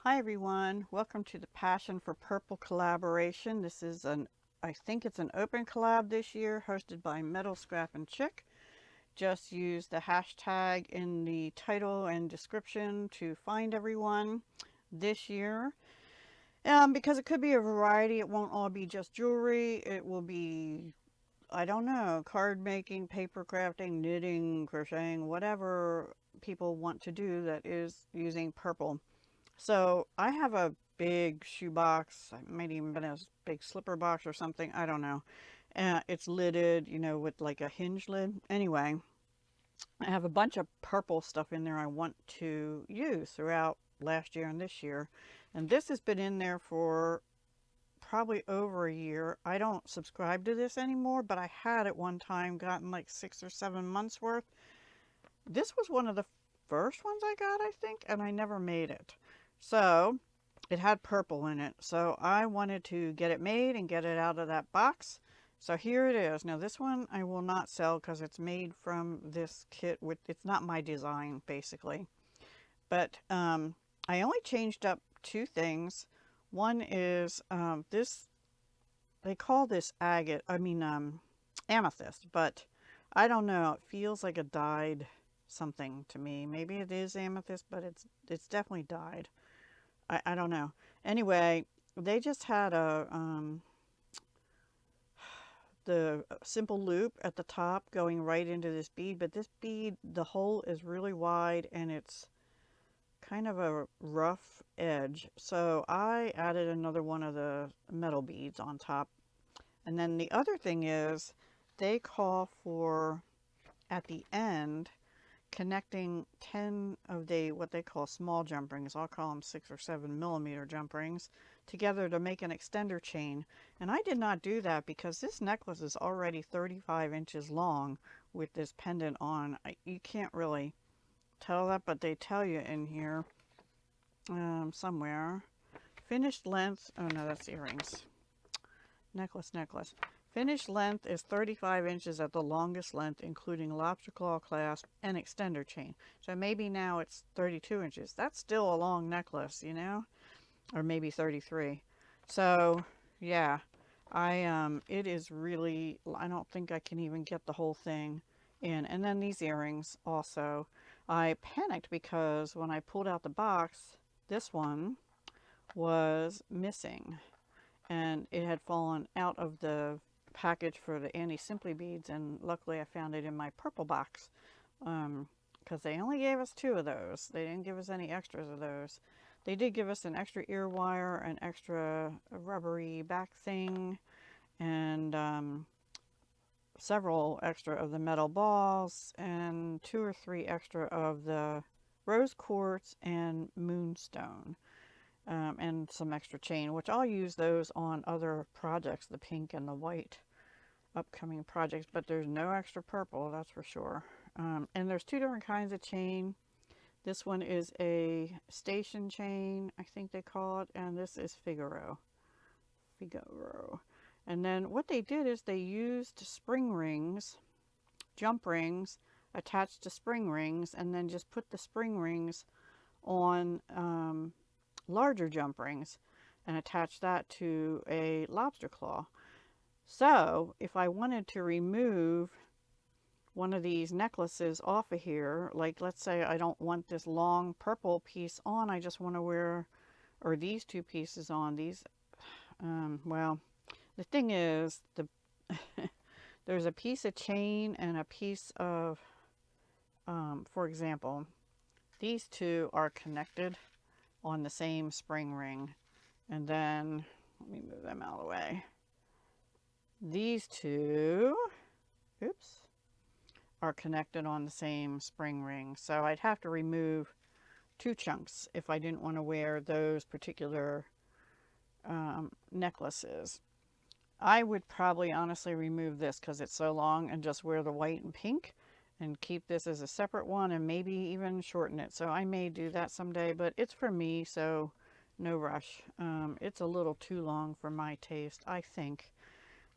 Hi everyone, welcome to the Passion for Purple collaboration. This is I think it's an open collab this year, hosted by Metal Scrap and Chick. Just use the hashtag in the title and description to find everyone this year. Because it could be a variety, it won't all be just jewelry. It will be, I don't know, card making, paper crafting, knitting, crocheting, whatever people want to do that is using purple. So I have a big shoe box. It might even been a big slipper box or something. I don't know. It's lidded, with like a hinge lid. Anyway, I have a bunch of purple stuff in there I want to use throughout last year and this year. And this has been in there for probably over a year. I don't subscribe to this anymore, but I had at one time gotten like 6 or 7 months worth. This was one of the first ones I got, I think, and I never made it. So it had purple in it. So I wanted to get it made and get it out of that box. So here it is. Now this one I will not sell because it's made from this kit. It's not my design, basically. But I only changed up two things. One is this, they call this agate, amethyst, but I don't know. It feels like a dyed something to me. Maybe it is amethyst, but it's definitely dyed. I don't know. Anyway, they just had the simple loop at the top going right into this bead, but this bead, the hole is really wide and it's kind of a rough edge. So I added another one of the metal beads on top. And then the other thing is they call for, at the end, connecting 10 of what they call small jump rings, I'll call them 6 or 7 millimeter jump rings, together to make an extender chain. And I did not do that because this necklace is already 35 inches long with this pendant on. You can't really tell that, but they tell you in here somewhere. Finished length, oh no, that's earrings. Necklace. Finished length is 35 inches at the longest length, including lobster claw clasp and extender chain. So maybe now it's 32 inches. That's still a long necklace, or maybe 33. So yeah, it is really, I don't think I can even get the whole thing in. And then these earrings also. I panicked because when I pulled out the box, this one was missing. And it had fallen out of the package for the Annie Simply beads, and luckily I found it in my purple box, because they only gave us two of those. They didn't give us any extras of those. They did give us an extra ear wire, an extra rubbery back thing, and several extra of the metal balls, and 2 or 3 extra of the rose quartz and moonstone. And some extra chain, which I'll use those on other projects, the pink and the white upcoming projects, but there's no extra purple, that's for sure. And there's two different kinds of chain. This one is a station chain, I think they call it, and this is Figaro. And then what they did is they used spring rings, jump rings, attached to spring rings, and then just put the spring rings on larger jump rings and attach that to a lobster claw. So if I wanted to remove one of these necklaces off of here, like let's say I don't want this long purple piece on, I just want to wear, or these two pieces on, these, well, the thing is, there's a piece of chain and a piece of, for example, these two are connected on the same spring ring. And then, let me move them out of the way. These two, oops, are connected on the same spring ring. So I'd have to remove 2 chunks if I didn't want to wear those particular necklaces. I would probably honestly remove this because it's so long and just wear the white and pink and keep this as a separate one and maybe even shorten it. So I may do that someday, but it's for me, so no rush. It's a little too long for my taste, I think.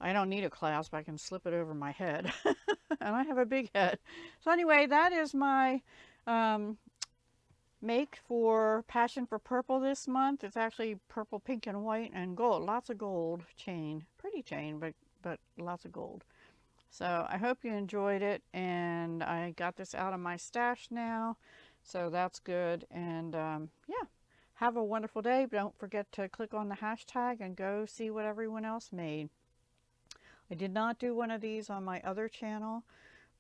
I don't need a clasp. I can slip it over my head. And I have a big head. So anyway, that is my make for Passion for Purple this month. It's actually purple, pink, and white, and gold. Lots of gold chain. Pretty chain, but lots of gold. So I hope you enjoyed it, and I got this out of my stash now, so that's good. And yeah, have a wonderful day. Don't forget to click on the hashtag and go see what everyone else made. I did not do one of these on my other channel,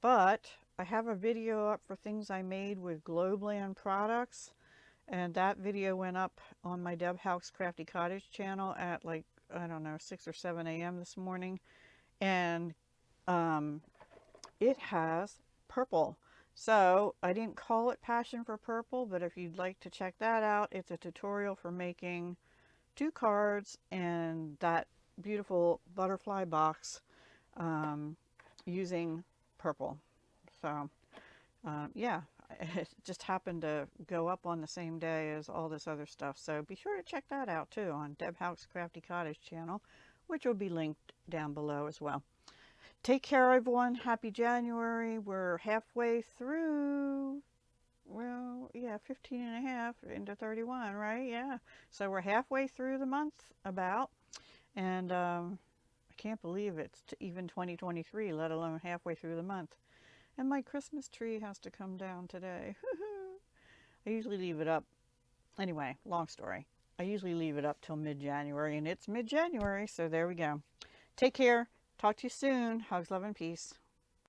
but I have a video up for things I made with Globland products, and that video went up on my Houck's Crafty Cottage channel at like, I don't know, 6 or 7 a.m. this morning. And it has purple. So I didn't call it Passion for Purple, but if you'd like to check that out, it's a tutorial for making 2 cards and that beautiful butterfly box using purple. So yeah, it just happened to go up on the same day as all this other stuff. So be sure to check that out too on Houck's Crafty Cottage channel, which will be linked down below as well. Take care, everyone. Happy January. We're halfway through, well, yeah, 15 and a half into 31, right? Yeah. So we're halfway through the month about, and I can't believe it's even 2023, let alone halfway through the month. And my Christmas tree has to come down today. I usually leave it up. Anyway, long story. I usually leave it up till mid-January, and it's mid-January, so there we go. Take care. Talk to you soon. Hugs, love, and peace.